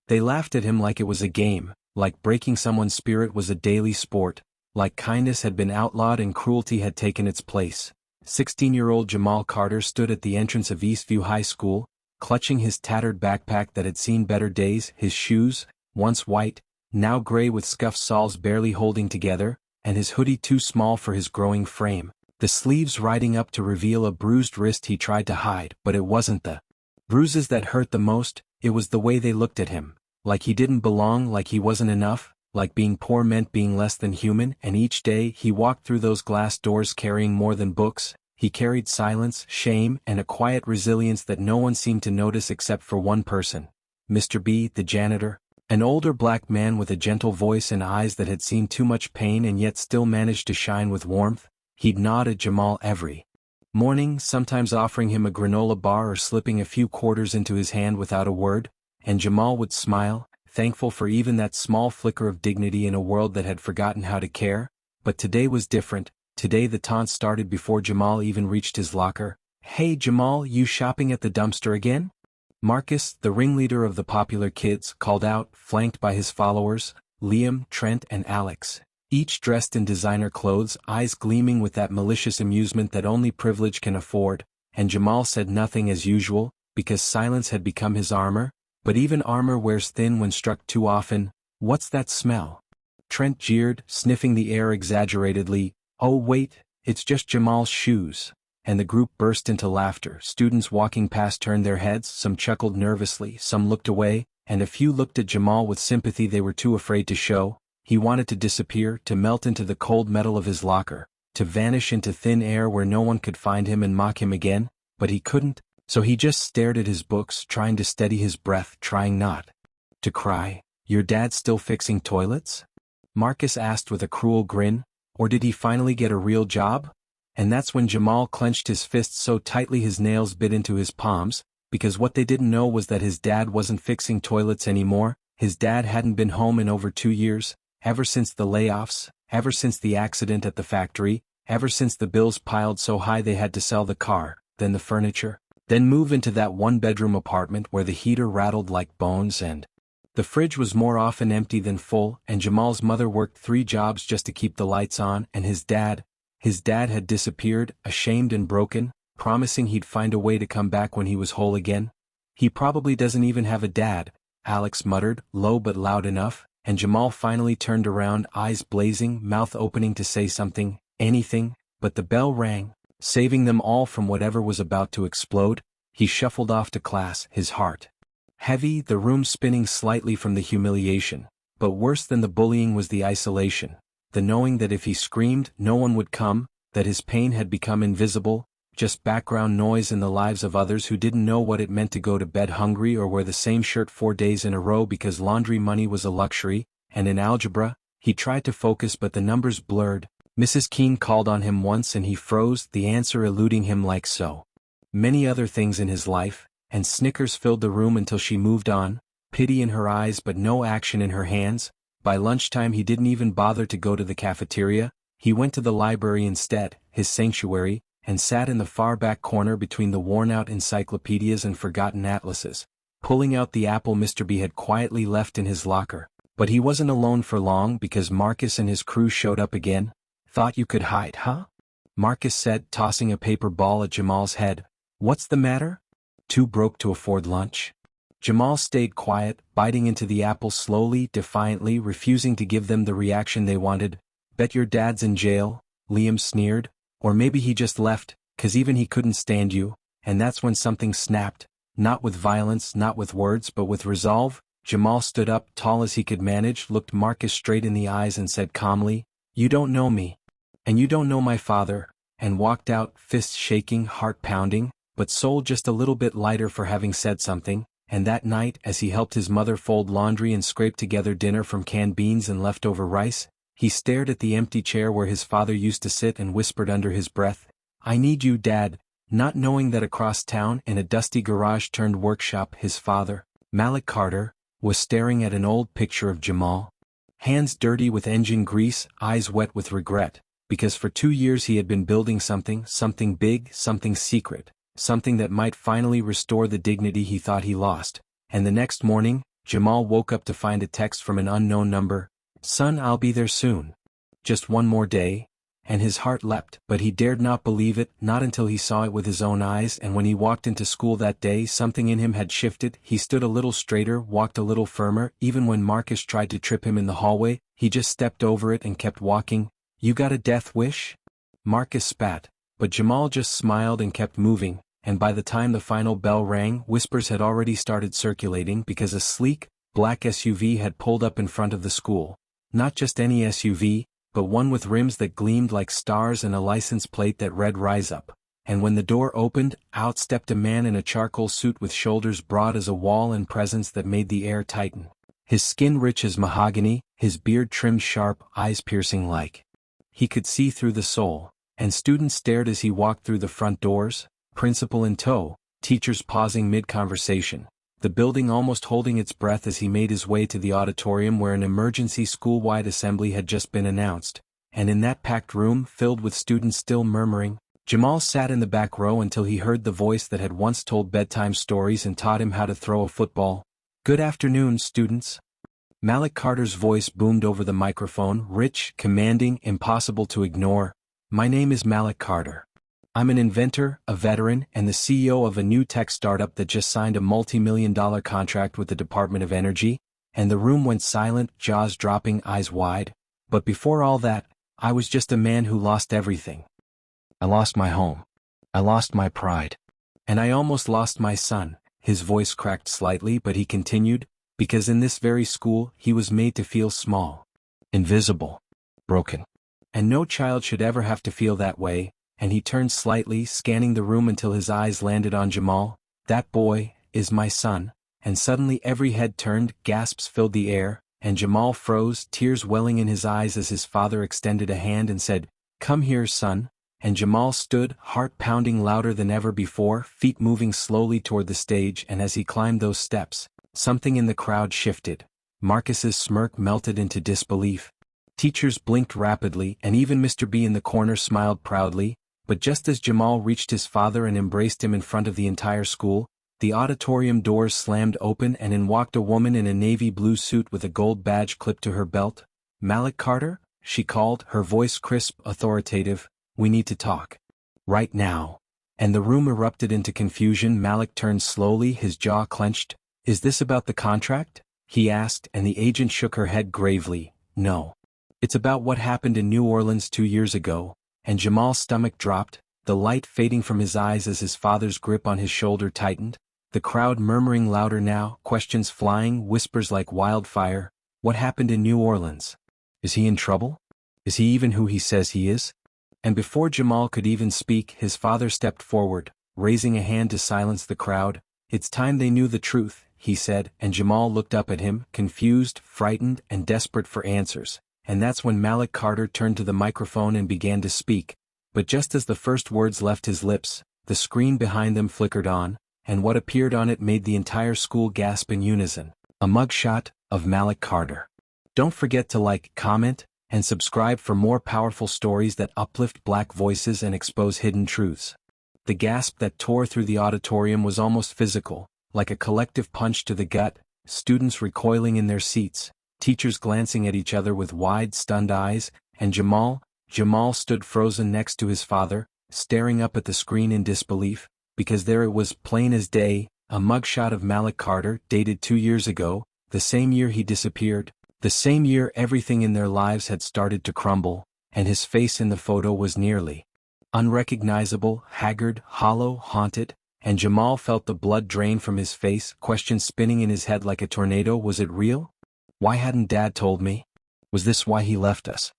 They laughed at him like it was a game, like breaking someone's spirit was a daily sport, like kindness had been outlawed and cruelty had taken its place. 16-year-old Jamal Carter stood at the entrance of Eastview High School, clutching his tattered backpack that had seen better days, his shoes, once white, now gray with scuffed soles barely holding together, and his hoodie too small for his growing frame, the sleeves riding up to reveal a bruised wrist he tried to hide. But it wasn't the bruises that hurt the most, it was the way they looked at him, like he didn't belong, like he wasn't enough, like being poor meant being less than human. And each day he walked through those glass doors carrying more than books. He carried silence, shame, and a quiet resilience that no one seemed to notice except for one person. Mr. B, the janitor, an older black man with a gentle voice and eyes that had seen too much pain and yet still managed to shine with warmth. He'd nod at Jamal every morning, sometimes offering him a granola bar or slipping a few quarters into his hand without a word, and Jamal would smile, thankful for even that small flicker of dignity in a world that had forgotten how to care. But today was different. Today the taunt started before Jamal even reached his locker. "Hey Jamal, you shopping at the dumpster again?" Marcus, the ringleader of the popular kids, called out, flanked by his followers, Liam, Trent, and Alex, each dressed in designer clothes, eyes gleaming with that malicious amusement that only privilege can afford. And Jamal said nothing as usual, because silence had become his armor, but even armor wears thin when struck too often. "What's that smell?" Trent jeered, sniffing the air exaggeratedly. "Oh wait, it's just Jamal's shoes." And the group burst into laughter. Students walking past turned their heads, some chuckled nervously, some looked away, and a few looked at Jamal with sympathy they were too afraid to show. He wanted to disappear, to melt into the cold metal of his locker, to vanish into thin air where no one could find him and mock him again, but he couldn't, so he just stared at his books, trying to steady his breath, trying not to cry. "Your dad's still fixing toilets?" Marcus asked with a cruel grin. "Or did he finally get a real job?" And that's when Jamal clenched his fists so tightly his nails bit into his palms, because what they didn't know was that his dad wasn't fixing toilets anymore. His dad hadn't been home in over 2 years, ever since the layoffs, ever since the accident at the factory, ever since the bills piled so high they had to sell the car, then the furniture, then move into that one-bedroom apartment where the heater rattled like bones and the fridge was more often empty than full, and Jamal's mother worked 3 jobs just to keep the lights on, and his dad had disappeared, ashamed and broken, promising he'd find a way to come back when he was whole again. "He probably doesn't even have a dad," Alex muttered, low but loud enough, and Jamal finally turned around, eyes blazing, mouth opening to say something, anything, but the bell rang, saving them all from whatever was about to explode. He shuffled off to class, his heart heavy, the room spinning slightly from the humiliation. But worse than the bullying was the isolation, the knowing that if he screamed, no one would come, that his pain had become invisible, just background noise in the lives of others who didn't know what it meant to go to bed hungry or wear the same shirt 4 days in a row because laundry money was a luxury. And in algebra, he tried to focus but the numbers blurred. Mrs. Keene called on him once and he froze, the answer eluding him like so many other things in his life. And snickers filled the room until she moved on, pity in her eyes but no action in her hands. By lunchtime he didn't even bother to go to the cafeteria. He went to the library instead, his sanctuary, and sat in the far back corner between the worn-out encyclopedias and forgotten atlases, pulling out the apple Mr. B had quietly left in his locker. But he wasn't alone for long because Marcus and his crew showed up again. "Thought you could hide, huh?" Marcus said, tossing a paper ball at Jamal's head. "What's the matter? Too broke to afford lunch?" Jamal stayed quiet, biting into the apple slowly, defiantly, refusing to give them the reaction they wanted. "Bet your dad's in jail," Liam sneered. "Or maybe he just left, 'cause even he couldn't stand you." And that's when something snapped, not with violence, not with words, but with resolve. Jamal stood up, tall as he could manage, looked Marcus straight in the eyes and said calmly, "You don't know me. And you don't know my father," and walked out, fists shaking, heart pounding, but soul just a little bit lighter for having said something. And that night, as he helped his mother fold laundry and scrape together dinner from canned beans and leftover rice, he stared at the empty chair where his father used to sit and whispered under his breath, "I need you, Dad," not knowing that across town in a dusty garage-turned-workshop his father, Malik Carter, was staring at an old picture of Jamal. Hands dirty with engine grease, eyes wet with regret, because for 2 years he had been building something big, something secret, something that might finally restore the dignity he thought he lost. And the next morning, Jamal woke up to find a text from an unknown number. "Son, I'll be there soon. Just one more day." And his heart leapt, but he dared not believe it, not until he saw it with his own eyes. And when he walked into school that day, something in him had shifted. He stood a little straighter, walked a little firmer. Even when Marcus tried to trip him in the hallway, he just stepped over it and kept walking. "You got a death wish?" Marcus spat, but Jamal just smiled and kept moving. And by the time the final bell rang, whispers had already started circulating because a sleek, black SUV had pulled up in front of the school. Not just any SUV, but one with rims that gleamed like stars and a license plate that read "Rise Up." And when the door opened, out stepped a man in a charcoal suit with shoulders broad as a wall and presence that made the air tighten. His skin rich as mahogany, his beard trimmed sharp, eyes piercing like he could see through the soul. And students stared as he walked through the front doors, principal in tow, teachers pausing mid-conversation, the building almost holding its breath as he made his way to the auditorium where an emergency school-wide assembly had just been announced. And in that packed room, filled with students still murmuring, Jamal sat in the back row until he heard the voice that had once told bedtime stories and taught him how to throw a football. "Good afternoon, students." Malik Carter's voice boomed over the microphone, rich, commanding, impossible to ignore. "My name is Malik Carter. I'm an inventor, a veteran, and the CEO of a new tech startup that just signed a multi-million-dollar contract with the Department of Energy." And the room went silent, jaws dropping, eyes wide. "But before all that, I was just a man who lost everything. I lost my home. I lost my pride. And I almost lost my son." His voice cracked slightly, but he continued, "Because in this very school, he was made to feel small, invisible, broken. And no child should ever have to feel that way." And he turned slightly, scanning the room until his eyes landed on Jamal. "That boy is my son." And suddenly every head turned, gasps filled the air, and Jamal froze, tears welling in his eyes as his father extended a hand and said, "Come here, son." And Jamal stood, heart pounding louder than ever before, feet moving slowly toward the stage. And as he climbed those steps, something in the crowd shifted. Marcus's smirk melted into disbelief. Teachers blinked rapidly, and even Mr. B in the corner smiled proudly. But just as Jamal reached his father and embraced him in front of the entire school, the auditorium doors slammed open and in walked a woman in a navy blue suit with a gold badge clipped to her belt. "Malik Carter?" she called, her voice crisp, authoritative. "We need to talk. Right now." And the room erupted into confusion. Malik turned slowly, his jaw clenched. "Is this about the contract?" he asked, and the agent shook her head gravely. "No. It's about what happened in New Orleans 2 years ago." And Jamal's stomach dropped, the light fading from his eyes as his father's grip on his shoulder tightened. The crowd murmuring louder now, questions flying, whispers like wildfire. What happened in New Orleans? Is he in trouble? Is he even who he says he is? And before Jamal could even speak, his father stepped forward, raising a hand to silence the crowd. "It's time they knew the truth," he said, and Jamal looked up at him, confused, frightened, and desperate for answers. And that's when Malik Carter turned to the microphone and began to speak. But just as the first words left his lips, the screen behind them flickered on, and what appeared on it made the entire school gasp in unison. A mugshot of Malik Carter. Don't forget to like, comment, and subscribe for more powerful stories that uplift Black voices and expose hidden truths. The gasp that tore through the auditorium was almost physical, like a collective punch to the gut, students recoiling in their seats, teachers glancing at each other with wide, stunned eyes, and Jamal stood frozen next to his father, staring up at the screen in disbelief, because there it was, plain as day, a mugshot of Malik Carter, dated 2 years ago, the same year he disappeared, the same year everything in their lives had started to crumble, and his face in the photo was nearly unrecognizable, haggard, hollow, haunted, and Jamal felt the blood drain from his face, questions spinning in his head like a tornado. Was it real? Why hadn't Dad told me? Was this why he left us?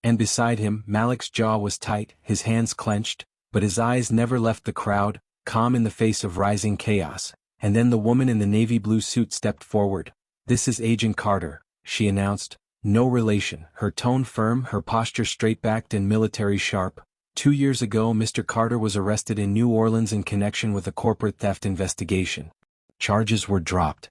And beside him, Malik's jaw was tight, his hands clenched, but his eyes never left the crowd, calm in the face of rising chaos. And then the woman in the navy blue suit stepped forward. "This is Agent Carter," she announced. No relation, her tone firm, her posture straight-backed and military sharp. 2 years ago, Mr. Carter was arrested in New Orleans in connection with a corporate theft investigation. Charges were dropped.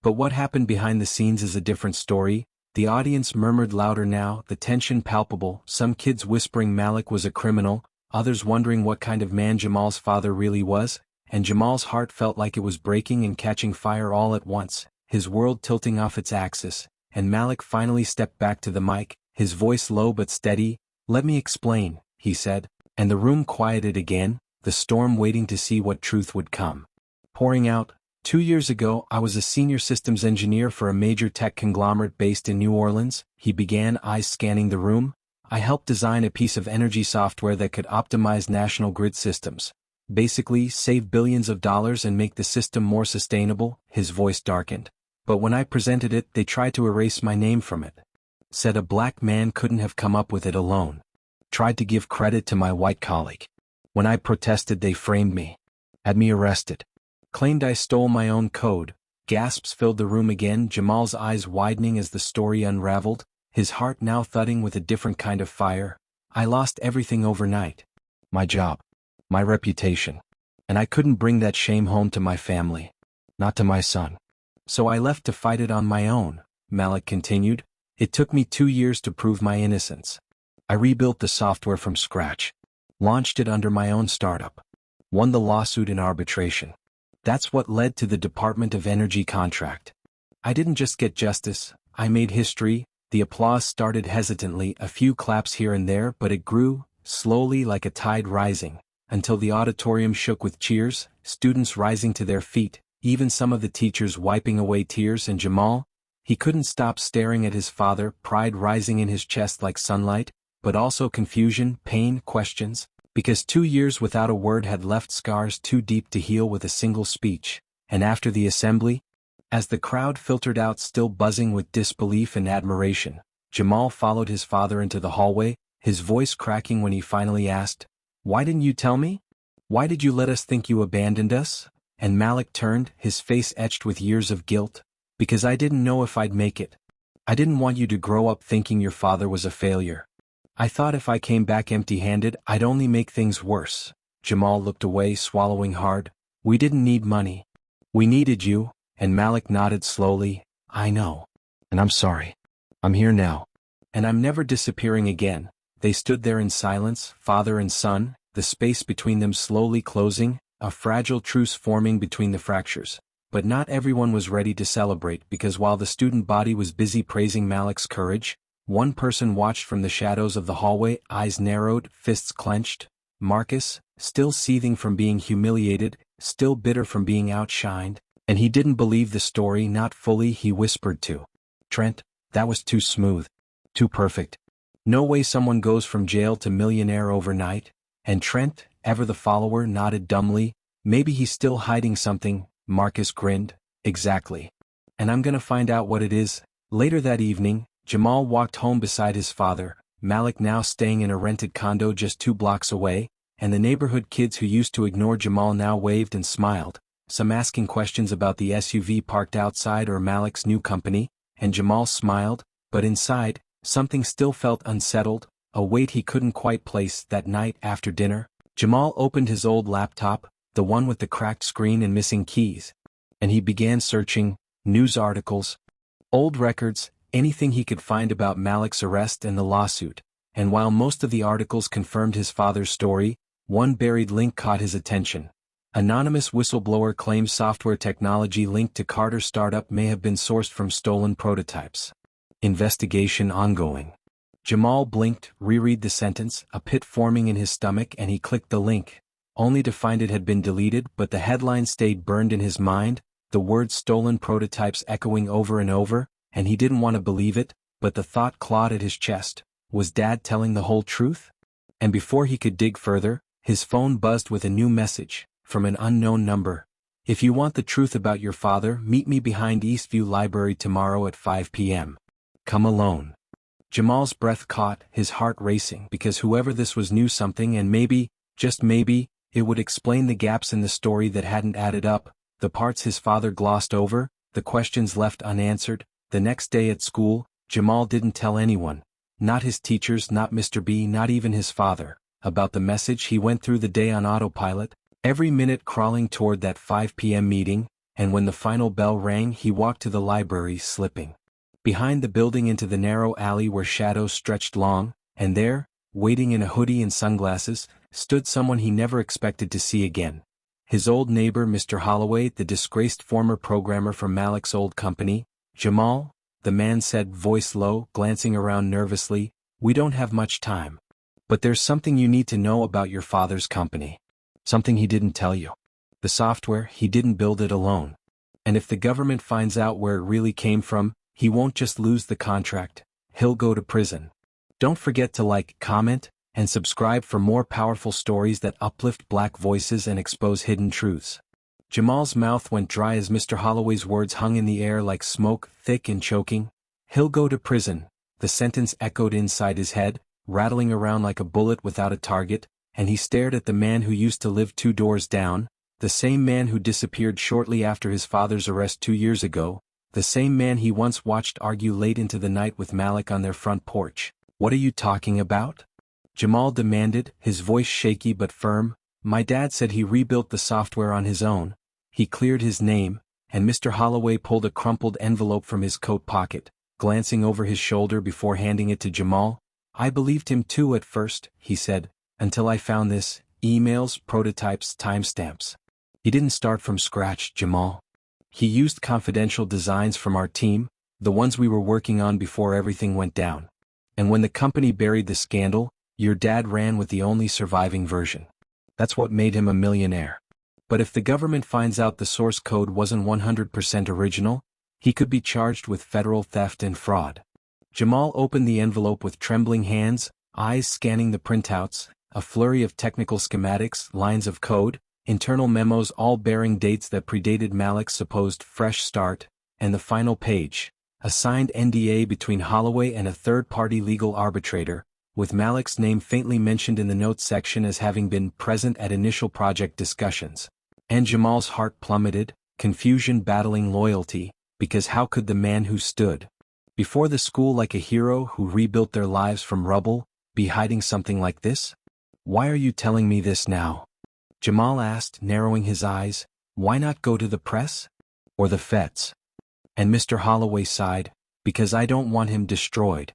But what happened behind the scenes is a different story. The audience murmured louder now, the tension palpable, some kids whispering Malik was a criminal, others wondering what kind of man Jamal's father really was, and Jamal's heart felt like it was breaking and catching fire all at once. his world tilting off its axis, and Malik finally stepped back to the mic, his voice low but steady. "Let me explain," he said, and the room quieted again, the storm waiting to see what truth would come. Pouring out. 2 years ago, I was a senior systems engineer for a major tech conglomerate based in New Orleans, he began, eyes scanning the room. I helped design a piece of energy software that could optimize national grid systems. Basically, save billions of dollars and make the system more sustainable. His voice darkened. But when I presented it, they tried to erase my name from it. Said a black man couldn't have come up with it alone. Tried to give credit to my white colleague. When I protested, they framed me. Had me arrested. Claimed I stole my own code. Gasps filled the room again, Jamal's eyes widening as the story unraveled, his heart now thudding with a different kind of fire. I lost everything overnight. My job. My reputation. And I couldn't bring that shame home to my family. Not to my son. So I left to fight it on my own, Malik continued. It took me 2 years to prove my innocence. I rebuilt the software from scratch. Launched it under my own startup. Won the lawsuit in arbitration. That's what led to the Department of Energy contract. I didn't just get justice, I made history. The applause started hesitantly, a few claps here and there, but it grew, slowly like a tide rising, until the auditorium shook with cheers, students rising to their feet, even some of the teachers wiping away tears, and Jamal, he couldn't stop staring at his father, pride rising in his chest like sunlight, but also confusion, pain, questions. Because 2 years without a word had left scars too deep to heal with a single speech, and after the assembly, as the crowd filtered out still buzzing with disbelief and admiration, Jamal followed his father into the hallway, his voice cracking when he finally asked, "Why didn't you tell me? Why did you let us think you abandoned us?" And Malik turned, his face etched with years of guilt. "Because I didn't know if I'd make it. I didn't want you to grow up thinking your father was a failure. I thought if I came back empty-handed, I'd only make things worse." Jamal looked away, swallowing hard. "We didn't need money. We needed you," and Malik nodded slowly. "I know. And I'm sorry. I'm here now. And I'm never disappearing again." They stood there in silence, father and son, the space between them slowly closing, a fragile truce forming between the fractures. But not everyone was ready to celebrate, because while the student body was busy praising Malik's courage, one person watched from the shadows of the hallway, eyes narrowed, fists clenched. Marcus, still seething from being humiliated, still bitter from being outshined, and he didn't believe the story, not fully. He whispered to Trent, "That was too smooth. Too perfect. No way someone goes from jail to millionaire overnight." And Trent, ever the follower, nodded dumbly. "Maybe he's still hiding something." Marcus grinned. "Exactly. And I'm gonna find out what it is." Later that evening, Jamal walked home beside his father, Malik now staying in a rented condo just 2 blocks away, and the neighborhood kids who used to ignore Jamal now waved and smiled, some asking questions about the SUV parked outside or Malik's new company, and Jamal smiled, but inside, something still felt unsettled, a weight he couldn't quite place. That night after dinner, Jamal opened his old laptop, the one with the cracked screen and missing keys, and he began searching, news articles, old records, anything he could find about Malik's arrest and the lawsuit. And while most of the articles confirmed his father's story, one buried link caught his attention. Anonymous whistleblower claims software technology linked to Carter's startup may have been sourced from stolen prototypes. Investigation ongoing. Jamal blinked, reread the sentence, a pit forming in his stomach, and he clicked the link, only to find it had been deleted, but the headline stayed burned in his mind, the words stolen prototypes echoing over and over, and he didn't want to believe it, but the thought clawed at his chest. Was Dad telling the whole truth? And before he could dig further, his phone buzzed with a new message, from an unknown number. "If you want the truth about your father, meet me behind Eastview Library tomorrow at 5 p.m. Come alone." Jamal's breath caught, his heart racing, because whoever this was knew something, and maybe, just maybe, it would explain the gaps in the story that hadn't added up, the parts his father glossed over, the questions left unanswered. The next day at school, Jamal didn't tell anyone, not his teachers, not Mr. B, not even his father, about the message. He went through the day on autopilot, every minute crawling toward that 5 p.m. meeting, and when the final bell rang, he walked to the library, slipping behind the building into the narrow alley where shadows stretched long, and there, waiting in a hoodie and sunglasses, stood someone he never expected to see again. His old neighbor Mr. Holloway, the disgraced former programmer from Malik's old company. Jamal, the man said, voice low, glancing around nervously, we don't have much time. But there's something you need to know about your father's company. Something he didn't tell you. The software, he didn't build it alone. And if the government finds out where it really came from, he won't just lose the contract, he'll go to prison. Don't forget to like, comment, and subscribe for more powerful stories that uplift Black voices and expose hidden truths. Jamal's mouth went dry as Mr. Holloway's words hung in the air like smoke, thick and choking. He'll go to prison. The sentence echoed inside his head, rattling around like a bullet without a target, and he stared at the man who used to live 2 doors down, the same man who disappeared shortly after his father's arrest 2 years ago, the same man he once watched argue late into the night with Malik on their front porch. What are you talking about? Jamal demanded, his voice shaky but firm. My dad said he rebuilt the software on his own. He cleared his name, and Mr. Holloway pulled a crumpled envelope from his coat pocket, glancing over his shoulder before handing it to Jamal. I believed him too at first, he said, until I found this, emails, prototypes, timestamps. He didn't start from scratch, Jamal. He used confidential designs from our team, the ones we were working on before everything went down. And when the company buried the scandal, your dad ran with the only surviving version. That's what made him a millionaire. But if the government finds out the source code wasn't 100% original, he could be charged with federal theft and fraud. Jamal opened the envelope with trembling hands, eyes scanning the printouts, a flurry of technical schematics, lines of code, internal memos all bearing dates that predated Malik's supposed fresh start, and the final page, a signed NDA between Holloway and a third-party legal arbitrator, with Malik's name faintly mentioned in the notes section as having been present at initial project discussions. And Jamal's heart plummeted, confusion battling loyalty, because how could the man who stood before the school like a hero who rebuilt their lives from rubble, be hiding something like this? Why are you telling me this now? Jamal asked, narrowing his eyes. Why not go to the press? Or the feds? And Mr. Holloway sighed, because I don't want him destroyed.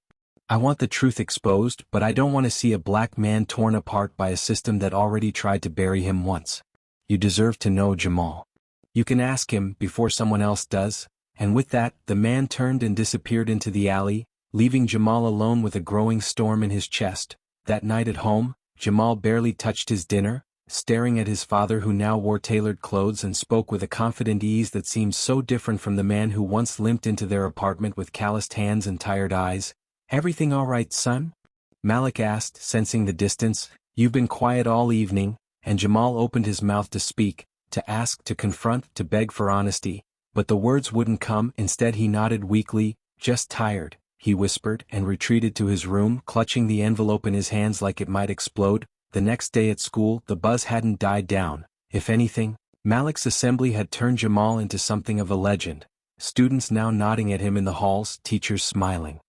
I want the truth exposed, but I don't want to see a black man torn apart by a system that already tried to bury him once. You deserve to know, Jamal. You can ask him before someone else does. And with that, the man turned and disappeared into the alley, leaving Jamal alone with a growing storm in his chest. That night at home, Jamal barely touched his dinner, staring at his father who now wore tailored clothes and spoke with a confident ease that seemed so different from the man who once limped into their apartment with calloused hands and tired eyes. Everything all right, son? Malik asked, sensing the distance. You've been quiet all evening. And Jamal opened his mouth to speak, to ask, to confront, to beg for honesty. But the words wouldn't come. Instead he nodded weakly. Just tired, he whispered, and retreated to his room, clutching the envelope in his hands like it might explode. The next day at school, the buzz hadn't died down. If anything, Malik's assembly had turned Jamal into something of a legend. Students now nodding at him in the halls, teachers smiling.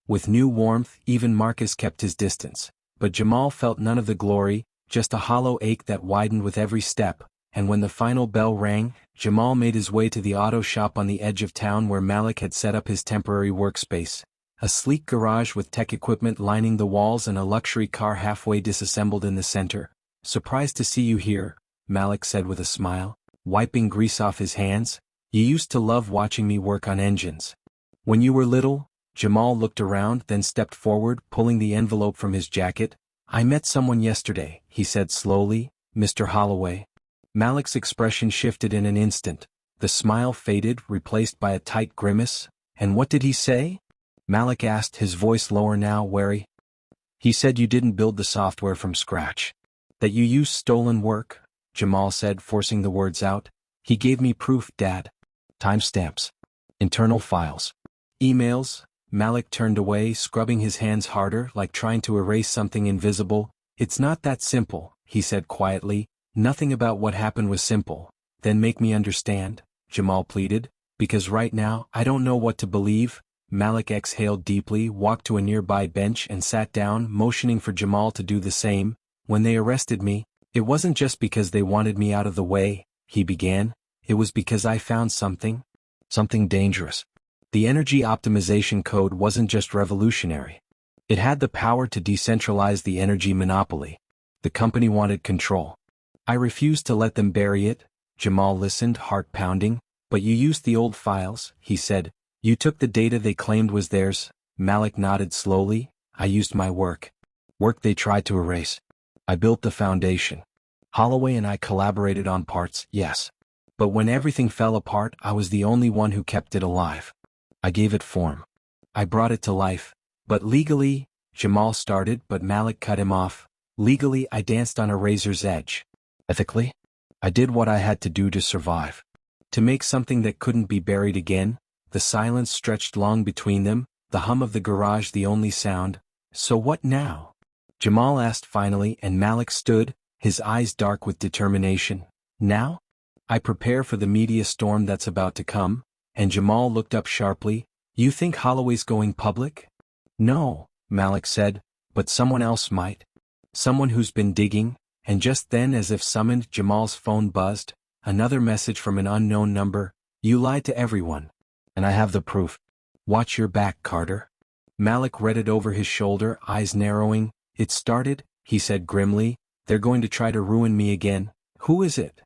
With new warmth, even Marcus kept his distance. But Jamal felt none of the glory, just a hollow ache that widened with every step. And when the final bell rang, Jamal made his way to the auto shop on the edge of town where Malik had set up his temporary workspace. A sleek garage with tech equipment lining the walls and a luxury car halfway disassembled in the center. Surprised to see you here, Malik said with a smile, wiping grease off his hands. You used to love watching me work on engines. When you were little? Jamal looked around, then stepped forward, pulling the envelope from his jacket. I met someone yesterday, he said slowly, Mr. Holloway. Malik's expression shifted in an instant. The smile faded, replaced by a tight grimace. And what did he say? Malik asked, his voice lower now, wary. He said you didn't build the software from scratch. That you used stolen work, Jamal said, forcing the words out. He gave me proof, Dad. Timestamps. Internal files. Emails. Malik turned away, scrubbing his hands harder, like trying to erase something invisible. It's not that simple, he said quietly. Nothing about what happened was simple. Then make me understand, Jamal pleaded, because right now, I don't know what to believe. Malik exhaled deeply, walked to a nearby bench and sat down, motioning for Jamal to do the same. When they arrested me, it wasn't just because they wanted me out of the way, he began. It was because I found something dangerous. The energy optimization code wasn't just revolutionary. It had the power to decentralize the energy monopoly. The company wanted control. I refused to let them bury it. Jamal listened, heart pounding. But you used the old files, he said. You took the data they claimed was theirs. Malik nodded slowly. I used my work. Work they tried to erase. I built the foundation. Holloway and I collaborated on parts, yes. But when everything fell apart, I was the only one who kept it alive. I gave it form. I brought it to life. But legally, Jamal started, but Malik cut him off. Legally, I danced on a razor's edge. Ethically, I did what I had to do to survive. To make something that couldn't be buried again. The silence stretched long between them, the hum of the garage the only sound. So what now? Jamal asked finally, and Malik stood, his eyes dark with determination. Now? I prepare for the media storm that's about to come. And Jamal looked up sharply. You think Holloway's going public? No, Malik said, but someone else might. Someone who's been digging. And just then, as if summoned, Jamal's phone buzzed. Another message from an unknown number. You lied to everyone. And I have the proof. Watch your back, Carter. Malik read it over his shoulder, eyes narrowing. It started, he said grimly. They're going to try to ruin me again. Who is it?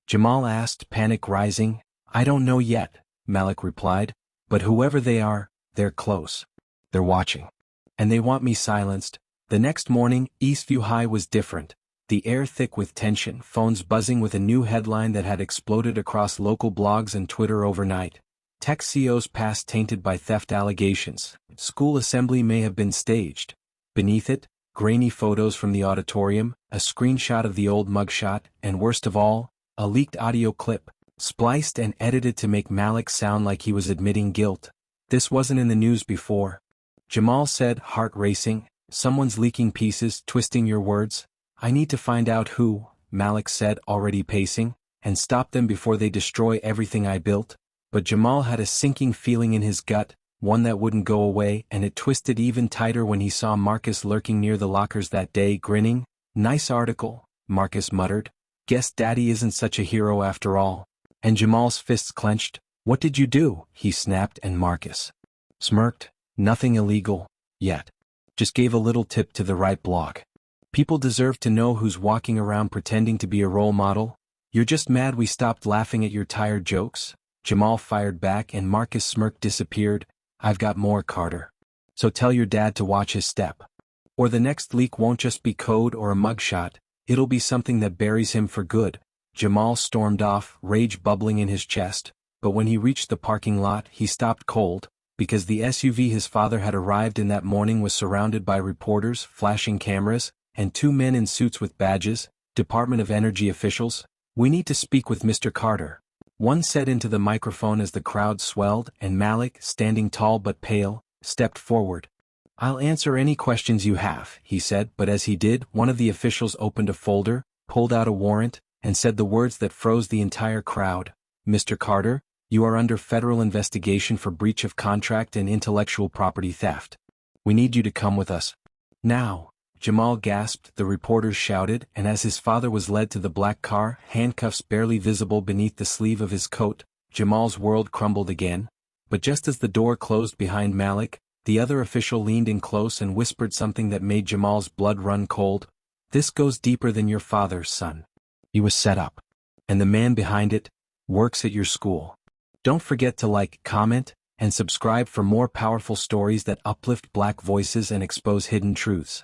Jamal asked, panic rising. I don't know yet, Malik replied. But whoever they are, they're close. They're watching. And they want me silenced. The next morning, Eastview High was different. The air thick with tension, phones buzzing with a new headline that had exploded across local blogs and Twitter overnight. Tech CEOs past tainted by theft allegations. School assembly may have been staged. Beneath it, grainy photos from the auditorium, a screenshot of the old mugshot, and worst of all, a leaked audio clip, spliced and edited to make Malik sound like he was admitting guilt. This wasn't in the news before. Jamal said, heart racing. Someone's leaking pieces, twisting your words. I need to find out who, Malik said, already pacing, and stop them before they destroy everything I built. But Jamal had a sinking feeling in his gut, one that wouldn't go away, and it twisted even tighter when he saw Marcus lurking near the lockers that day, grinning. Nice article, Marcus muttered. Guess Daddy isn't such a hero after all. And Jamal's fists clenched. What did you do? He snapped, and Marcus smirked. Nothing illegal, yet. Just gave a little tip to the right blog. People deserve to know who's walking around pretending to be a role model. You're just mad we stopped laughing at your tired jokes? Jamal fired back and Marcus' smirk disappeared. I've got more, Carter. So tell your dad to watch his step. Or the next leak won't just be code or a mugshot, it'll be something that buries him for good. Jamal stormed off, rage bubbling in his chest, but when he reached the parking lot he stopped cold, because the SUV his father had arrived in that morning was surrounded by reporters, flashing cameras, and two men in suits with badges, Department of Energy officials. We need to speak with Mr. Carter. One said into the microphone as the crowd swelled, and Malik, standing tall but pale, stepped forward. I'll answer any questions you have, he said, but as he did, one of the officials opened a folder, pulled out a warrant, and said the words that froze the entire crowd. Mr. Carter, you are under federal investigation for breach of contract and intellectual property theft. We need you to come with us. Now. Jamal gasped, the reporters shouted, and as his father was led to the black car, handcuffs barely visible beneath the sleeve of his coat, Jamal's world crumbled again. But just as the door closed behind Malik, the other official leaned in close and whispered something that made Jamal's blood run cold. This goes deeper than your father, son. He was set up. And the man behind it works at your school. Don't forget to like, comment, and subscribe for more powerful stories that uplift black voices and expose hidden truths.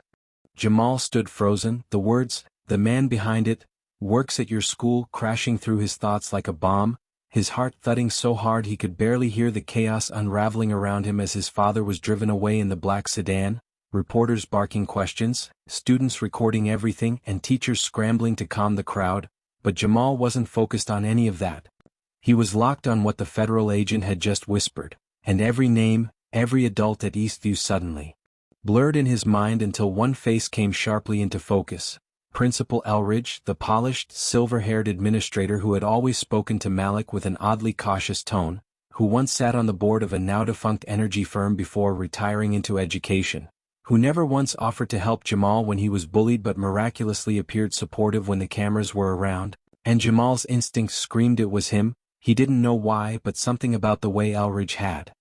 Jamal stood frozen, the words, the man behind it, works at your school, crashing through his thoughts like a bomb, his heart thudding so hard he could barely hear the chaos unraveling around him as his father was driven away in the black sedan, reporters barking questions, students recording everything, and teachers scrambling to calm the crowd. But Jamal wasn't focused on any of that. He was locked on what the federal agent had just whispered, and every name, every adult at Eastview suddenly blurred in his mind until one face came sharply into focus. Principal Elridge, the polished, silver-haired administrator who had always spoken to Malik with an oddly cautious tone, who once sat on the board of a now-defunct energy firm before retiring into education, who never once offered to help Jamal when he was bullied but miraculously appeared supportive when the cameras were around, and Jamal's instincts screamed it was him. He didn't know why, but something about the way Elridge had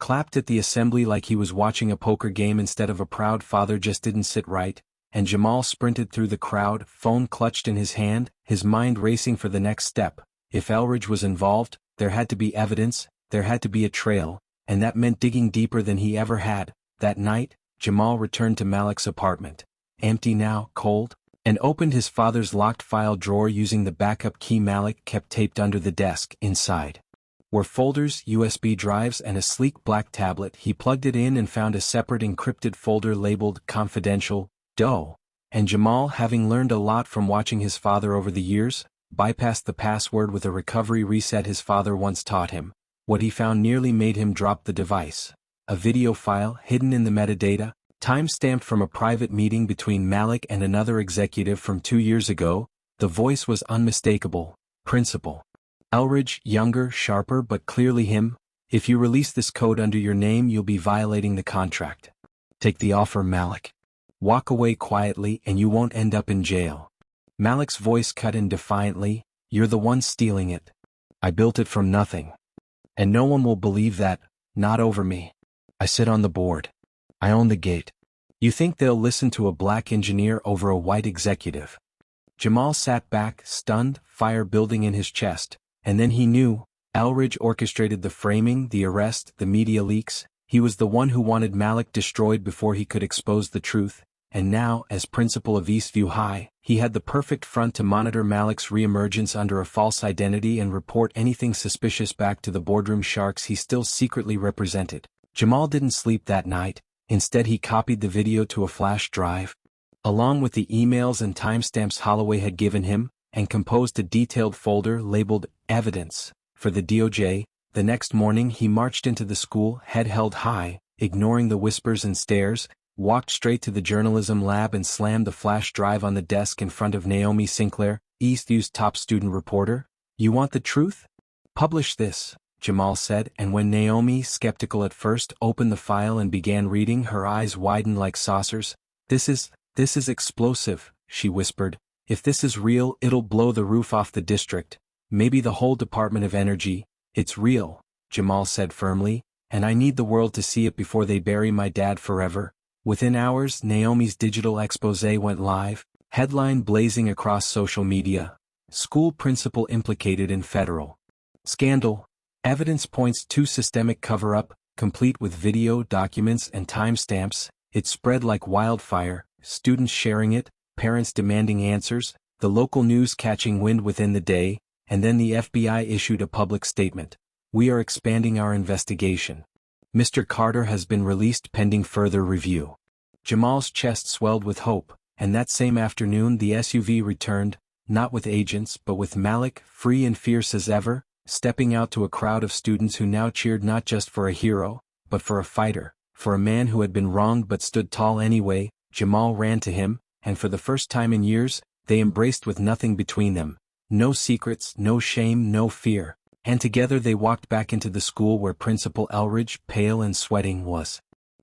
clapped at the assembly like he was watching a poker game instead of a proud father just didn't sit right. and Jamal sprinted through the crowd, phone clutched in his hand, his mind racing for the next step. If Elridge was involved, there had to be evidence, there had to be a trail, and that meant digging deeper than he ever had. That night, Jamal returned to Malik's apartment. Empty now, cold, and opened his father's locked file drawer using the backup key Malik kept taped under the desk. Inside were folders, USB drives, and a sleek black tablet. He plugged it in and found a separate encrypted folder labeled Confidential, DOE. And Jamal, having learned a lot from watching his father over the years, bypassed the password with a recovery reset his father once taught him. What he found nearly made him drop the device. A video file hidden in the metadata, time-stamped from a private meeting between Malik and another executive from 2 years ago. The voice was unmistakable. Principal Elridge, younger, sharper, but clearly him. If you release this code under your name, you'll be violating the contract. Take the offer, Malik. Walk away quietly and you won't end up in jail. Malik's voice cut in defiantly. You're the one stealing it. I built it from nothing. And no one will believe that, not over me. I sit on the board. I own the gate. You think they'll listen to a black engineer over a white executive? Jamal sat back, stunned, fire building in his chest. And then he knew. Elridge orchestrated the framing, the arrest, the media leaks. He was the one who wanted Malik destroyed before he could expose the truth. And now, as principal of Eastview High, he had the perfect front to monitor Malik's reemergence under a false identity and report anything suspicious back to the boardroom sharks he still secretly represented. Jamal didn't sleep that night. Instead, he copied the video to a flash drive, along with the emails and timestamps Holloway had given him, and composed a detailed folder labeled Evidence for the DOJ. The next morning he marched into the school, head held high, ignoring the whispers and stares, walked straight to the journalism lab and slammed the flash drive on the desk in front of Naomi Sinclair, Eastview's top student reporter. You want the truth? Publish this, Jamal said, and when Naomi, skeptical at first, opened the file and began reading, her eyes widened like saucers. This is explosive, she whispered. If this is real, it'll blow the roof off the district. Maybe the whole Department of Energy. It's real, Jamal said firmly, and I need the world to see it before they bury my dad forever. Within hours, Naomi's digital exposé went live, headline blazing across social media. School principal implicated in federal scandal. Evidence points to systemic cover-up, complete with video, documents, and timestamps. It spread like wildfire, students sharing it, parents demanding answers, the local news catching wind within the day, and then the FBI issued a public statement. We are expanding our investigation. Mr. Carter has been released pending further review. Jamal's chest swelled with hope, and that same afternoon the SUV returned, not with agents but with Malik, free and fierce as ever, stepping out to a crowd of students who now cheered not just for a hero, but for a fighter, for a man who had been wronged but stood tall anyway. Jamal ran to him, and for the first time in years, they embraced with nothing between them. No secrets, no shame, no fear. And together they walked back into the school where Principal Elridge, pale and sweating, was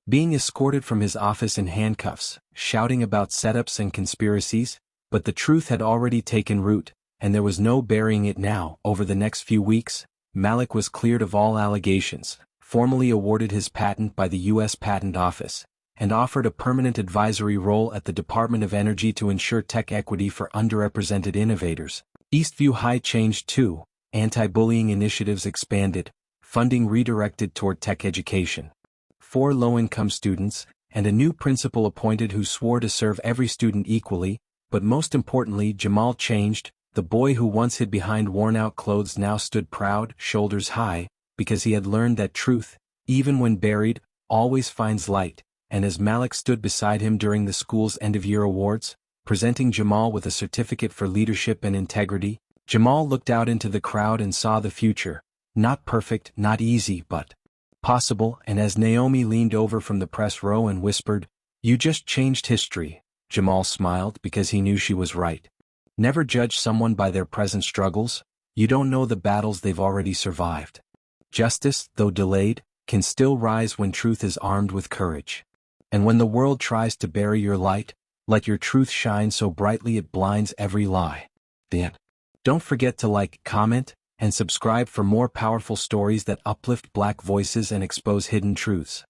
being escorted from his office in handcuffs, shouting about setups and conspiracies. But the truth had already taken root, and there was no burying it now. Over the next few weeks, Malik was cleared of all allegations, formally awarded his patent by the U.S. Patent Office, and offered a permanent advisory role at the Department of Energy to ensure tech equity for underrepresented innovators. Eastview High changed too. Anti-bullying initiatives expanded, funding redirected toward tech education. 4 low-income students, and a new principal appointed who swore to serve every student equally. But most importantly, Jamal changed. The boy who once hid behind worn-out clothes now stood proud, shoulders high, because he had learned that truth, even when buried, always finds light. And as Malik stood beside him during the school's end-of-year awards, presenting Jamal with a certificate for leadership and integrity, Jamal looked out into the crowd and saw the future. Not perfect, not easy, but possible. And as Naomi leaned over from the press row and whispered, "You just changed history," Jamal smiled because he knew she was right. Never judge someone by their present struggles. You don't know the battles they've already survived. Justice, though delayed, can still rise when truth is armed with courage. And when the world tries to bury your light, let your truth shine so brightly it blinds every lie. The end. Don't forget to like, comment, and subscribe for more powerful stories that uplift Black voices and expose hidden truths.